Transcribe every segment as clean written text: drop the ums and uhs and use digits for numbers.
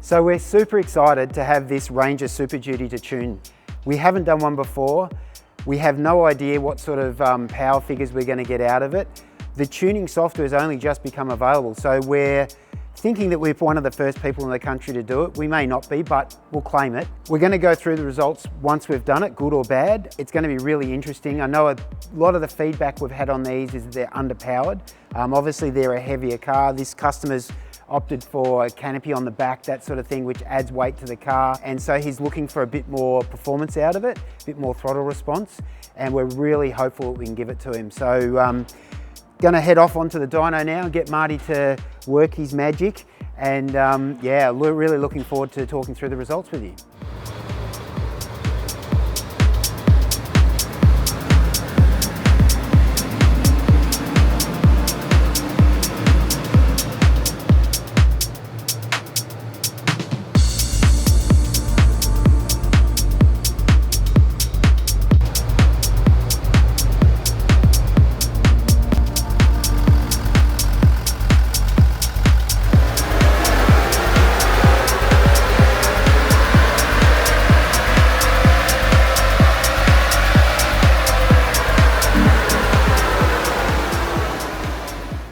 So we're super excited to have this Ranger SuperDuty to tune. We haven't done one before. We have no idea what sort of power figures we're going to get out of it. The tuning software has only just become available, so we're thinking that we're one of the first people in the country to do it. We may not be, but we'll claim it. We're going to go through the results once we've done it, good or bad. It's going to be really interesting. I know a lot of the feedback we've had on these is that they're underpowered. Obviously they're a heavier car. This customer's opted for a canopy on the back, that sort of thing, which adds weight to the car. And so he's looking for a bit more performance out of it, a bit more throttle response. And we're really hopeful that we can give it to him. So gonna head off onto the dyno now and get Marty to work his magic. And yeah, we're really looking forward to talking through the results with you.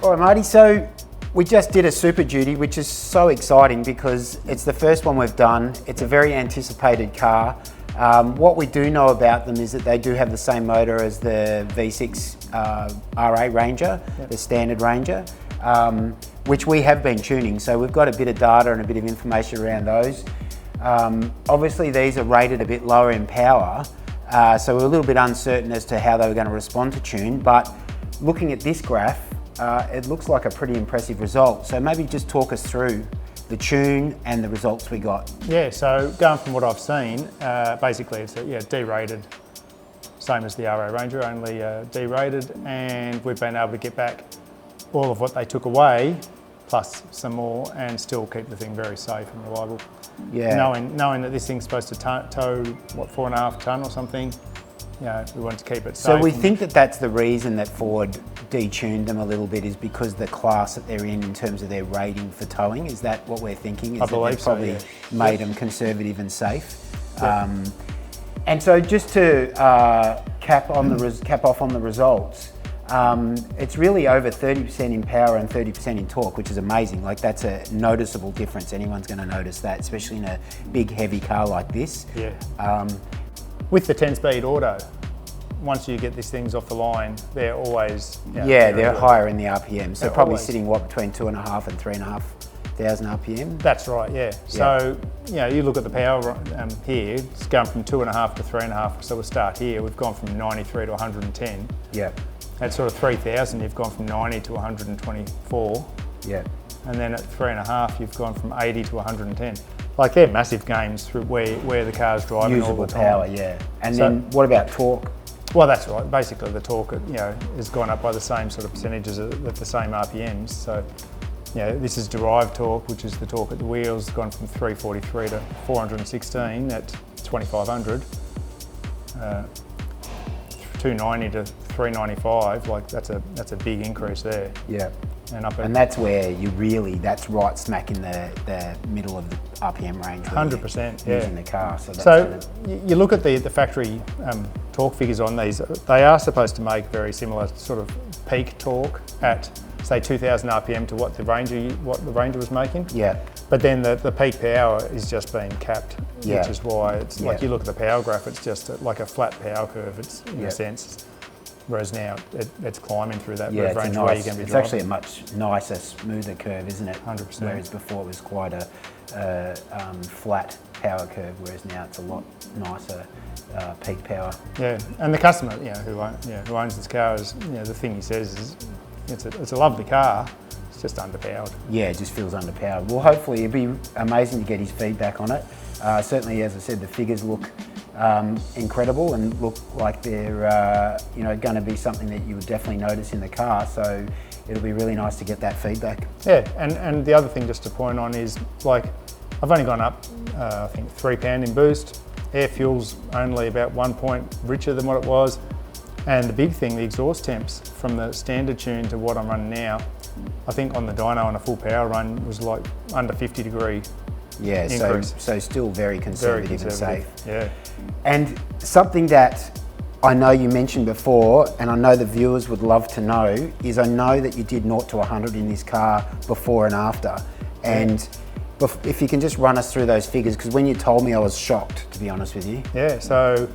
All right, Marty, so we just did a SuperDuty, which is so exciting because it's the first one we've done. It's a very anticipated car. What we do know about them is that they do have the same motor as the V6 RA Ranger, the standard Ranger, which we have been tuning. So we've got a bit of data and a bit of information around those. Obviously, these are rated a bit lower in power, so we're a little bit uncertain as to how they were going to respond to tune, but looking at this graph, it looks like a pretty impressive result. So maybe just talk us through the tune and the results we got. Yeah, so going from what I've seen, basically it's derated, same as the RA Ranger, only derated, and we've been able to get back all of what they took away, plus some more, and still keep the thing very safe and reliable. Yeah. Knowing that this thing's supposed to tow, what, 4.5 tonne or something, you know, we want to keep it safe. So we think that that's the reason that Ford detuned them a little bit, is because the class that they're in terms of their rating for towing. Is that what we're thinking? I believe so, probably made them conservative and safe. Yeah. And so just to cap off on the results, it's really over 30% in power and 30% in torque, which is amazing. Like, that's a noticeable difference. Anyone's going to notice that, especially in a big heavy car like this. Yeah. With the 10-speed auto, once you get these things off the line, they're always... they're higher in the RPM. So they're probably always sitting, what, between 2.5 and 3,500 RPM? That's right, yeah. So, you know, you look at the power here, it's going from 2.5 to 3.5. So we'll start here. We've gone from 93 to 110. Yeah. At sort of 3,000, you've gone from 90 to 124. Yeah. And then at 3.5, you've gone from 80 to 110. Like, they're massive gains through where the car's driving all the time. Power, yeah. And so, then what about torque? Well, that's right. Basically, the torque, you know, has gone up by the same sort of percentages at the same RPMs. So, you know, this is derived torque, which is the torque at the wheels, gone from 343 to 416 at 2,500. 290 to 395. Like, that's a big increase there. Yeah. And that's where that's right smack in the middle of the RPM range. 100%, yeah. Using the car. So you look at the factory torque figures on these, they are supposed to make very similar sort of peak torque at, say, 2,000 RPM to what the Ranger was making. Yeah. But then the peak power is just being capped, which is why it's like, you look at the power graph, it's just like a flat power curve, it's in a sense. Whereas now it's climbing through that range where you're going to be driving. It's actually a much nicer, smoother curve, isn't it? 100%. Whereas before it was quite a flat power curve, whereas now it's a lot nicer peak power. Yeah, and the customer, you know, who owns this car, is, you know, the thing he says is it's a lovely car. It's just underpowered. Yeah, it just feels underpowered. Well, hopefully it'd be amazing to get his feedback on it. Certainly, as I said, the figures look incredible and look like they're you know, going to be something that you would definitely notice in the car. So it'll be really nice to get that feedback. Yeah, and the other thing just to point on is, like, I've only gone up I think £3 in boost. Air fuel's only about 1 point richer than what it was. And the big thing, the exhaust temps from the standard tune to what I'm running now, I think on the dyno on a full power run was like under 50 degree Yeah, increase. so still very conservative and safe. Yeah. And something that I know you mentioned before, and I know the viewers would love to know, is I know that you did 0 to 100 in this car before and after. And if you can just run us through those figures, because when you told me I was shocked, to be honest with you. Yeah, so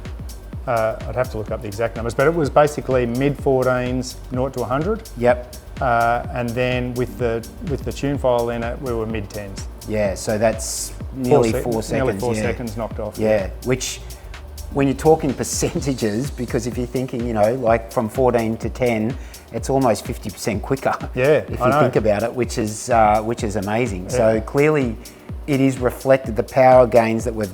I'd have to look up the exact numbers, but it was basically mid-14s, 0 to 100. Yep. And then with the tune file in it, we were mid-10s. Yeah, so that's nearly 4 seconds. Nearly 4 seconds knocked off. Yeah, which when you're talking percentages, because if you're thinking, you know, like from 14 to 10, it's almost 50% quicker. Yeah, if you think about it, which is amazing. Yeah. So clearly, it is reflected. The power gains that we've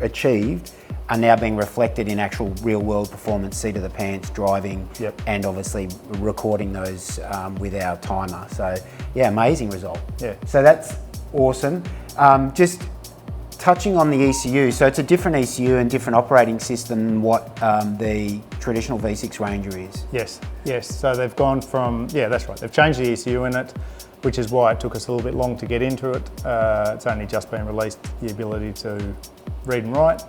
achieved are now being reflected in actual real-world performance, seat of the pants, driving, and obviously recording those with our timer. So yeah, amazing result. Yeah. So that's awesome. Just touching on the ECU, so it's a different ECU and different operating system than what the traditional V6 Ranger is. Yes. So they've gone from, that's right. They've changed the ECU in it, which is why it took us a little bit long to get into it. It's only just been released, the ability to read and write.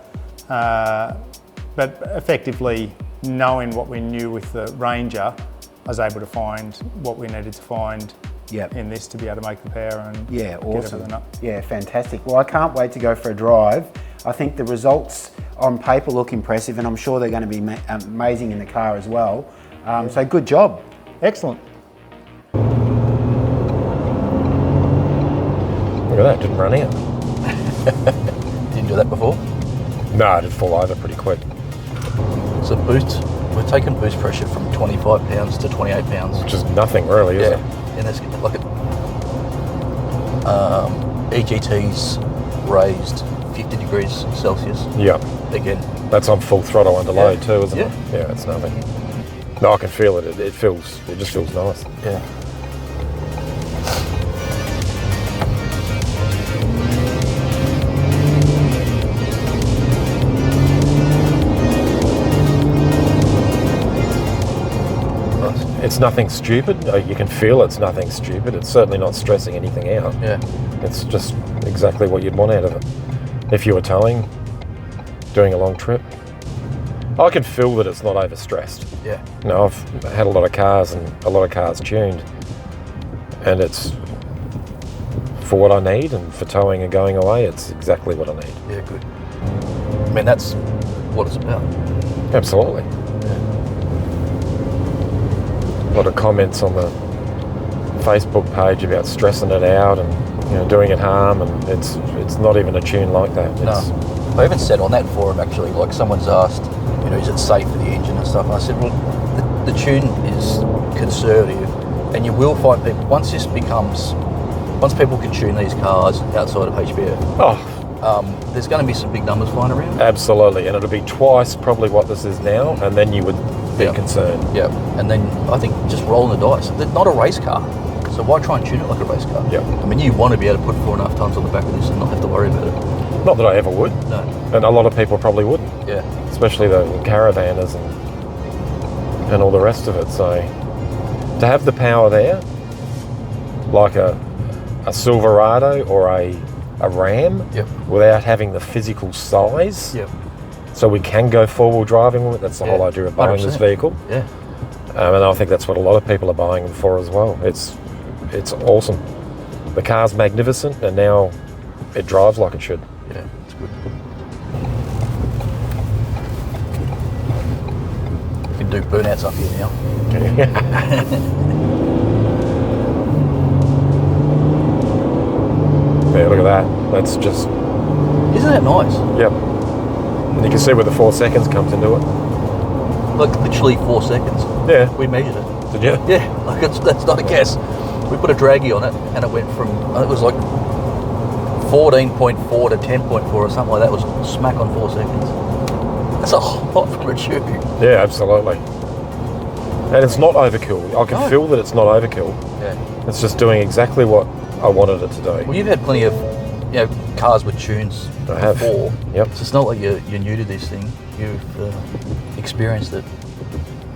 But effectively, knowing what we knew with the Ranger, I was able to find what we needed to find in this to be able to make the power and get everything up. Yeah, fantastic. Well, I can't wait to go for a drive. I think the results on paper look impressive, and I'm sure they're going to be amazing in the car as well. So good job. Excellent. Look at that, didn't run out. Didn't do that before? No, I did fall over pretty quick. So we're taking boost pressure from 25 pounds to 28 pounds. Which is nothing really, is it? And that's like EGT's raised 50 degrees Celsius. Yeah. Again. That's on full throttle under load too, isn't it? Yeah, it's nothing. No, I can feel it. It just feels nice. Yeah. It's nothing stupid. You can feel it's nothing stupid. It's certainly not stressing anything out. Yeah. It's just exactly what you'd want out of it. If you were towing, doing a long trip, I can feel that it's not overstressed. Yeah. You know, I've had a lot of cars and a lot of cars tuned, and it's for what I need and for towing and going away, it's exactly what I need. Yeah, good. I mean, that's what it's about. Absolutely. A lot of comments on the Facebook page about stressing it out and doing it harm, and it's not even a tune like that. No, I even said on that forum actually, like someone's asked, is it safe for the engine and stuff? And I said, well, the tune is conservative, and you will find people once people can tune these cars outside of HPF. There's going to be some big numbers flying around. Absolutely, and it'll be twice probably what this is now, and then you would be concerned. Yeah, and then I think just rolling the dice. They're not a race car, so why try and tune it like a race car? Yeah. I mean, you want to be able to put 4.5 tons on the back of this and not have to worry about it. Not that I ever would. No. And a lot of people probably wouldn't. Yeah. Especially the caravanners and all the rest of it. So to have the power there, like a Silverado or a Ram, without having the physical size. Yep. So we can go four-wheel driving with it. That's the whole idea of buying 100%. This vehicle. Yeah. And I think that's what a lot of people are buying them for as well. It's awesome. The car's magnificent, and now it drives like it should. Yeah, it's good. You can do burnouts up here now. Yeah, look at that. That's just... Isn't that nice? Yep. And you can see where the 4 seconds comes into it. Like literally 4 seconds. Yeah. We measured it. Did you? Yeah, like that's not a guess. We put a draggy on it and it went from, it was like 14.4 to 10.4 or something like that. It was smack on 4 seconds. That's a lot from a tube. Yeah, absolutely. And it's not overkill. I can feel that it's not overkill. Yeah. It's just doing exactly what I wanted it to do. Well, you've had plenty of cars with tunes before. Yep. So it's not like you're new to this thing. You've experienced it.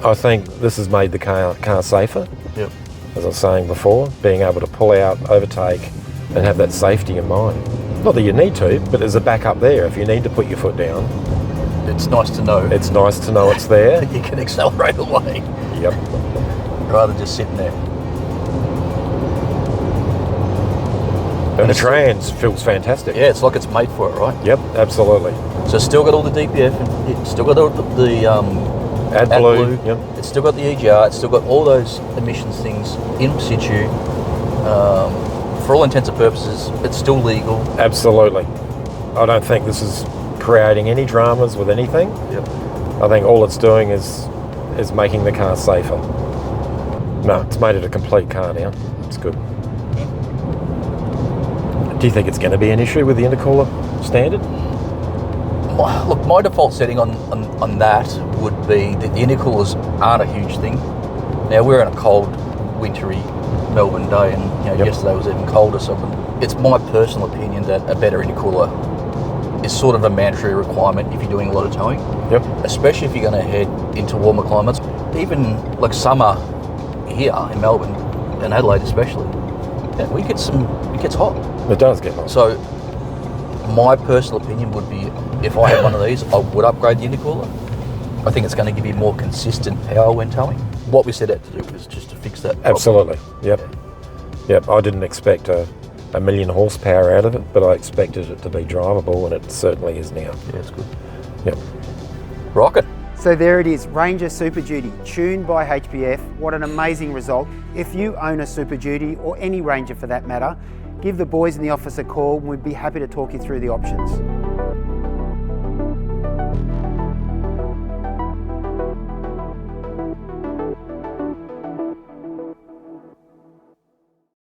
I think this has made the car safer. Yep. As I was saying before, being able to pull out, overtake, and have that safety in mind. Not that you need to, but there's a backup there if you need to put your foot down. It's nice to know. It's nice to know it's there. You can accelerate away. Yep. Rather than just sitting there. And the trans feels fantastic. Yeah, it's like it's made for it, right? Yep, absolutely. So it's still got all the DPF, it's still got all the AdBlue. Yep. It's still got the EGR, it's still got all those emissions things in situ. For all intents and purposes, it's still legal. Absolutely. I don't think this is creating any dramas with anything. Yep. I think all it's doing is making the car safer. No, it's made it a complete car now. It's good. Do you think it's going to be an issue with the intercooler standard? Look, my default setting on that would be that the intercoolers aren't a huge thing. Now, we're in a cold, wintry Melbourne day, and yesterday was even colder, so it's my personal opinion that a better intercooler is sort of a mandatory requirement if you're doing a lot of towing. Yep. Especially if you're going to head into warmer climates. Even like summer here in Melbourne, and Adelaide especially, it gets hot. It does get hot. So my personal opinion would be, if I had one of these, I would upgrade the intercooler. I think it's going to give you more consistent power when towing. What we set out to do was just to fix that problem. Absolutely. Yep. I didn't expect a million horsepower out of it, but I expected it to be drivable, and it certainly is now. Yeah, it's good. Yep. Rocket. So there it is, Ranger SuperDuty, tuned by HPF. What an amazing result. If you own a SuperDuty, or any Ranger for that matter, give the boys in the office a call and we'd be happy to talk you through the options.